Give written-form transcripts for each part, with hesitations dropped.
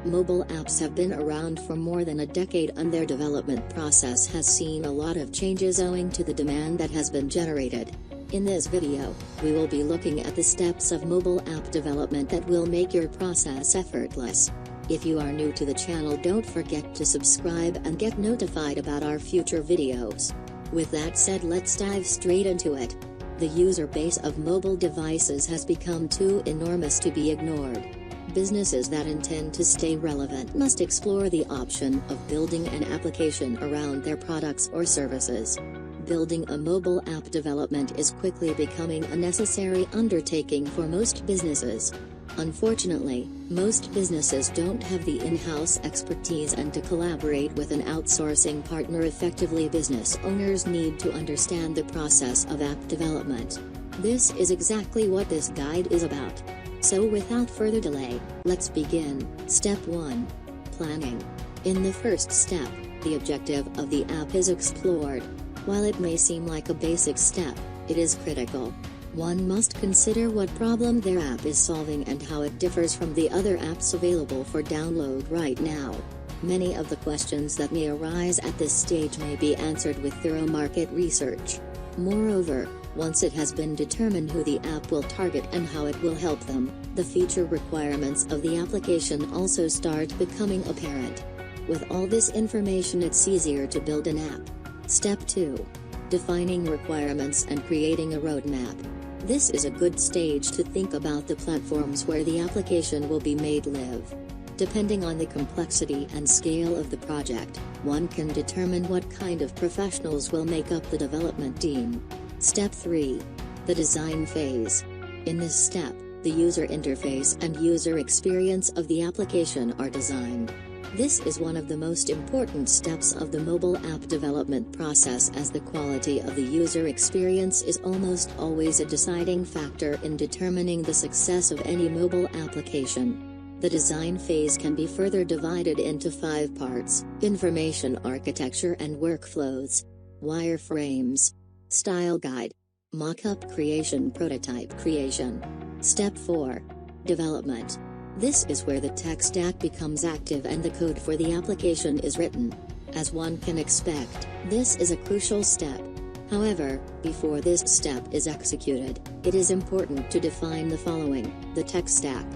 Mobile apps have been around for more than a decade, and their development process has seen a lot of changes owing to the demand that has been generated. In this video, we will be looking at the steps of mobile app development that will make your process effortless. If you are new to the channel, don't forget to subscribe and get notified about our future videos. With that said, let's dive straight into it. The user base of mobile devices has become too enormous to be ignored. Businesses that intend to stay relevant must explore the option of building an application around their products or services. Building a mobile app development is quickly becoming a necessary undertaking for most businesses. Unfortunately, most businesses don't have the in-house expertise, and to collaborate with an outsourcing partner effectively, business owners need to understand the process of app development. This is exactly what this guide is about. So without further delay, let's begin. Step 1. Planning. In the first step, the objective of the app is explored. While it may seem like a basic step, it is critical. One must consider what problem their app is solving and how it differs from the other apps available for download right now. Many of the questions that may arise at this stage may be answered with thorough market research. Moreover, once it has been determined who the app will target and how it will help them, the feature requirements of the application also start becoming apparent. With all this information, it's easier to build an app. Step 2. Defining requirements and creating a roadmap. This is a good stage to think about the platforms where the application will be made live. Depending on the complexity and scale of the project, one can determine what kind of professionals will make up the development team. Step 3. The design phase. In this step, the user interface and user experience of the application are designed. This is one of the most important steps of the mobile app development process, as the quality of the user experience is almost always a deciding factor in determining the success of any mobile application. The design phase can be further divided into 5 parts: information architecture and workflows, wireframes, style guide, mock-up creation, prototype creation. Step 4. Development. This is where the tech stack becomes active and the code for the application is written. As one can expect, this is a crucial step. However, before this step is executed, it is important to define the following: the tech stack,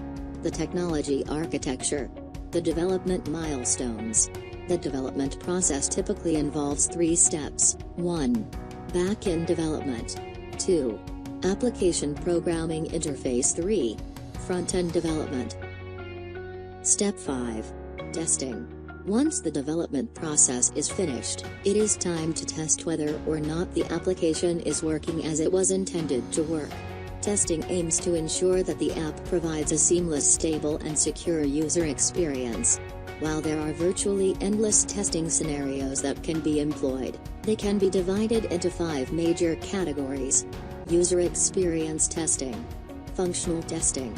the technology architecture, the development milestones. The development process typically involves 3 steps. 1. Back-end development. 2. Application programming interface. 3. Front-end development. Step 5. Testing. Once the development process is finished, it is time to test whether or not the application is working as it was intended to work. Testing aims to ensure that the app provides a seamless, stable, and secure user experience. While there are virtually endless testing scenarios that can be employed, they can be divided into 5 major categories: user experience testing, functional testing,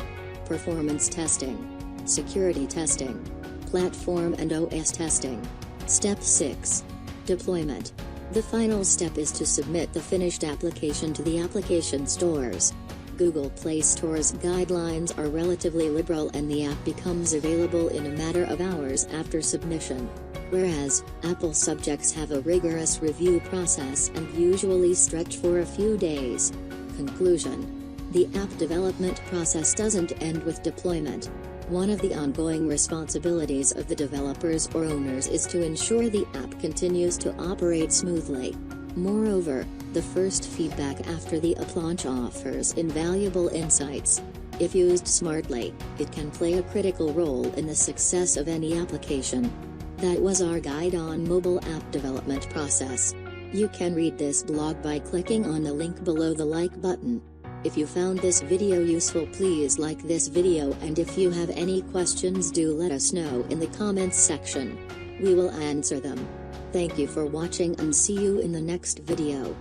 performance testing, security testing, platform and OS testing. Step 6. Deployment. The final step is to submit the finished application to the application stores. Google Play Store's guidelines are relatively liberal, and the app becomes available in a matter of hours after submission. Whereas, Apple subjects have a rigorous review process and usually stretch for a few days. Conclusion. The app development process doesn't end with deployment. One of the ongoing responsibilities of the developers or owners is to ensure the app continues to operate smoothly. Moreover, the first feedback after the app launch offers invaluable insights. If used smartly, it can play a critical role in the success of any application. That was our guide on mobile app development process. You can read this blog by clicking on the link below the like button. If you found this video useful, please like this video, and if you have any questions, do let us know in the comments section. We will answer them. Thank you for watching and see you in the next video.